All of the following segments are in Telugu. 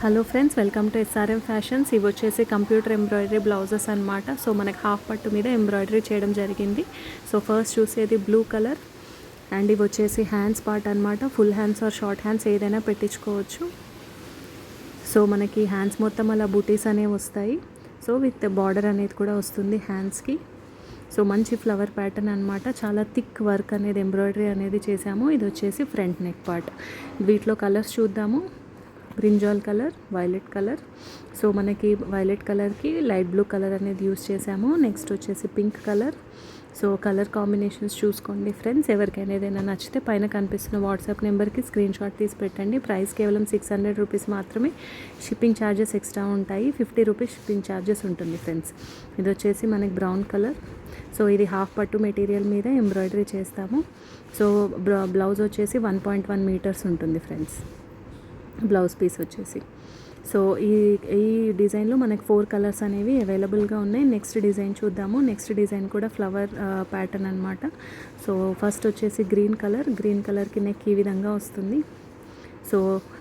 Hello friends, welcome to SRM Fashions. ఇవి వచ్చేసి కంప్యూటర్ ఎంబ్రాయిడరీ బ్లౌజెస్ అనమాట. సో మనకి హాఫ్ పట్టు మీద ఎంబ్రాయిడరీ చేయడం జరిగింది. సో ఫస్ట్ చూసేది బ్లూ కలర్ అండ్ ఇవి వచ్చేసి హ్యాండ్స్ పార్ట్ అనమాట. Full hands or short hands ఏదైనా పెట్టించుకోవచ్చు. సో మనకి హ్యాండ్స్ మొత్తం అలా బూటీస్ అనేవి వస్తాయి. సో విత్ బార్డర్ అనేది కూడా వస్తుంది హ్యాండ్స్కి. సో మంచి ఫ్లవర్ ప్యాటర్న్ అనమాట. చాలా థిక్ వర్క్ అనేది ఎంబ్రాయిడరీ అనేది చేసాము. ఇది వచ్చేసి ఫ్రంట్ నెక్ పార్ట్. వీటిలో కలర్స్ చూద్దాము. Brinjal colour, violet colour. So మనకి వైలెట్ కలర్కి లైట్ బ్లూ కలర్ అనేది యూస్ చేసాము. నెక్స్ట్ వచ్చేసి pink colour. So colour combinations చూసుకోండి ఫ్రెండ్స్. ఎవరికైనా ఏదైనా నచ్చితే పైన కనిపిస్తున్న వాట్సాప్ నెంబర్కి స్క్రీన్ షాట్ తీసి పెట్టండి. ప్రైస్ కేవలం 600 రూపీస్ మాత్రమే. షిప్పింగ్ ఛార్జెస్ ఎక్స్ట్రా ఉంటాయి. 50 రూపీస్ షిప్పింగ్ ఛార్జెస్ ఉంటుంది ఫ్రెండ్స్. ఇది వచ్చేసి మనకి బ్రౌన్ కలర్. సో ఇది హాఫ్ పట్టు మెటీరియల్ మీద ఎంబ్రాయిడరీ చేస్తాము. సో బ్లౌజ్ వచ్చేసి 1.1 మీటర్స్ ఉంటుంది ఫ్రెండ్స్, బ్లౌజ్ పీస్ వచ్చేసి. సో ఈ డిజైన్లో మనకి 4 కలర్స్ అనేవి అవైలబుల్గా ఉన్నాయి. నెక్స్ట్ డిజైన్ చూద్దాము. నెక్స్ట్ డిజైన్ కూడా ఫ్లవర్ ప్యాటర్న్ అనమాట. సో ఫస్ట్ వచ్చేసి గ్రీన్ కలర్. గ్రీన్ కలర్కి నెక్ ఈ విధంగా వస్తుంది. సో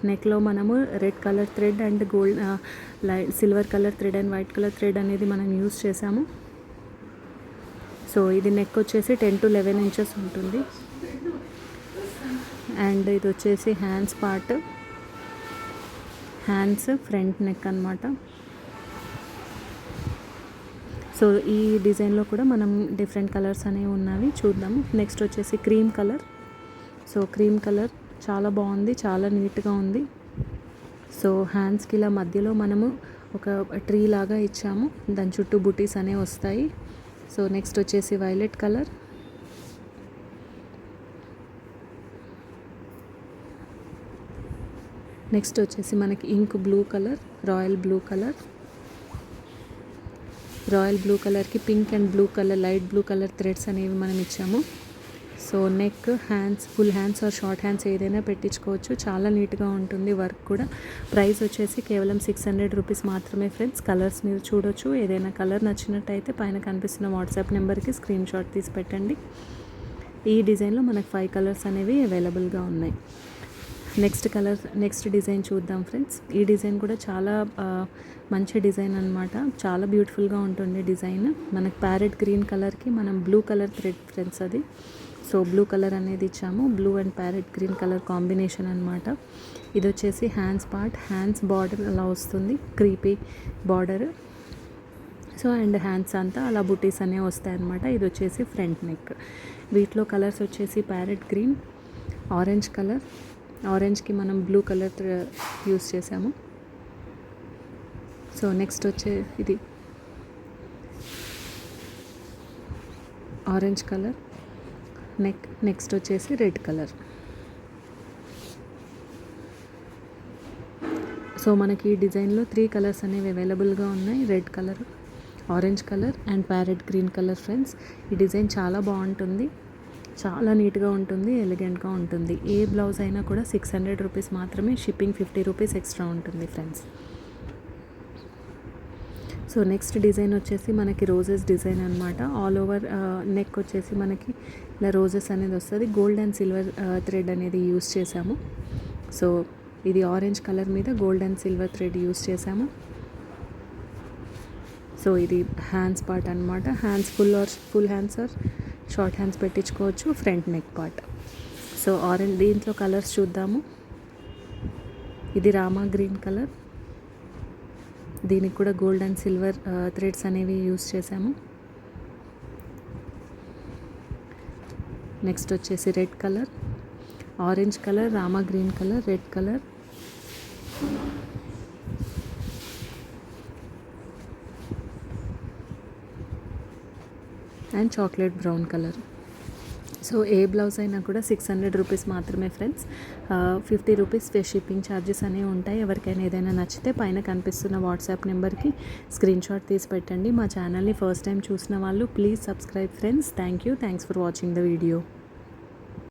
నెక్లో మనము red colour thread and gold light silver colour thread and white colour thread అనేది మనం యూస్ చేసాము. సో ఇది నెక్ వచ్చేసి 10 to 11 ఇంచెస్ ఉంటుంది. అండ్ ఇది వచ్చేసి hands part. Hands front neck అనమాట. సో ఈ డిజైన్లో కూడా మనం డిఫరెంట్ కలర్స్ అనేవి ఉన్నవి చూద్దాము. నెక్స్ట్ వచ్చేసి cream colour. So cream colour చాలా బాగుంది, చాలా నీట్గా ఉంది. సో హ్యాండ్స్కి ఇలా మధ్యలో మనము ఒక ట్రీ లాగా ఇచ్చాము. దాని చుట్టూ బుటీస్ అనేవి వస్తాయి. సో నెక్స్ట్ వచ్చేసి వైలెట్ కలర్. నెక్స్ట్ వచ్చేసి మనకి ink blue colour, royal blue colour. Royal blue కలర్కి pink and blue colour, light blue colour threads అనేవి మనం ఇచ్చాము. So neck, hands, full hands or short hands ఏదైనా పెట్టించుకోవచ్చు. చాలా నీట్గా ఉంటుంది వర్క్ కూడా. ప్రైస్ వచ్చేసి కేవలం 600 రూపీస్ మాత్రమే ఫ్రెండ్స్. కలర్స్ మీరు చూడొచ్చు. ఏదైనా కలర్ నచ్చినట్టయితే పైన కనిపిస్తున్న వాట్సాప్ నెంబర్కి స్క్రీన్ షాట్ తీసి పెట్టండి. ఈ డిజైన్లో మనకు 5 కలర్స్ అనేవి అవైలబుల్గా ఉన్నాయి. నెక్స్ట్ డిజైన్ చూద్దాం ఫ్రెండ్స్. ఈ డిజైన్ కూడా చాలా మంచి డిజైన్ అనమాట. చాలా బ్యూటిఫుల్గా ఉంటుంది డిజైన్. మనకు ప్యారెట్ గ్రీన్ కలర్కి మనం బ్లూ కలర్ థ్రెడ్ ఫ్రెండ్స్ అది. సో బ్లూ కలర్ అనేది ఇచ్చాము. Blue and parrot green colour combination అనమాట. ఇది వచ్చేసి హ్యాండ్స్ పార్ట్. హ్యాండ్స్ బార్డర్ అలా వస్తుంది, creepy border. So and hands అంతా అలా బుటీస్ అనేవి వస్తాయి అనమాట. ఇది వచ్చేసి ఫ్రంట్ నెక్. వీటిలో కలర్స్ వచ్చేసి ప్యారెట్ గ్రీన్, ఆరెంజ్ కలర్. ఆరెంజ్కి మనం బ్లూ కలర్ యూస్ చేసాము. సో నెక్స్ట్ వచ్చే ఇది ఆరెంజ్ కలర్ నెక్. నెక్స్ట్ వచ్చేసి రెడ్ కలర్. సో మనకి ఈ డిజైన్లో 3 కలర్స్ అనేవి అవైలబుల్గా ఉన్నాయి. Red colour, orange colour and parrot green colour friends. ఈ డిజైన్ చాలా బాగుంటుంది, చాలా నీట్గా ఉంటుంది, ఎలిగెంట్గా ఉంటుంది. ఏ బ్లౌజ్ అయినా కూడా 600 రూపీస్ మాత్రమే. షిప్పింగ్ 50 రూపీస్ ఎక్స్ట్రా ఉంటుంది ఫ్రెండ్స్. సో నెక్స్ట్ డిజైన్ వచ్చేసి మనకి రోజెస్ డిజైన్ అనమాట. ఆల్ ఓవర్ నెక్ వచ్చేసి మనకి ఇలా రోజెస్ అనేది వస్తుంది. గోల్డ్ అండ్ సిల్వర్ థ్రెడ్ అనేది యూస్ చేసాము. సో ఇది ఆరెంజ్ కలర్ మీద gold and silver thread use చేసాము. సో ఇది హ్యాండ్స్ పార్ట్ అనమాట. Hands full hands or short hands పెట్టించుకోవచ్చు. Front neck part. So orange. దీంట్లో కలర్స్ చూద్దాము. ఇది రామా గ్రీన్ కలర్. దీనికి కూడా గోల్డ్ అండ్ సిల్వర్ థ్రెడ్స్ అనేవి యూస్ చేసాము. నెక్స్ట్ వచ్చేసి red colour, orange colour, Rama green colour, red colour. And chocolate brown colour. So A blouse అయినా కూడా 600 రూపీస్ మాత్రమే ఫ్రెండ్స్. 50 రూపీస్ షిప్పింగ్ ఛార్జెస్ అనేవి ఉంటాయి. ఎవరికైనా ఏదైనా నచ్చితే పైన కనిపిస్తున్న వాట్సాప్ నెంబర్కి స్క్రీన్ షాట్ తీసి పెట్టండి. మా ఛానల్ని ఫస్ట్ టైం చూసిన వాళ్ళు please subscribe friends. Thanks for watching the video.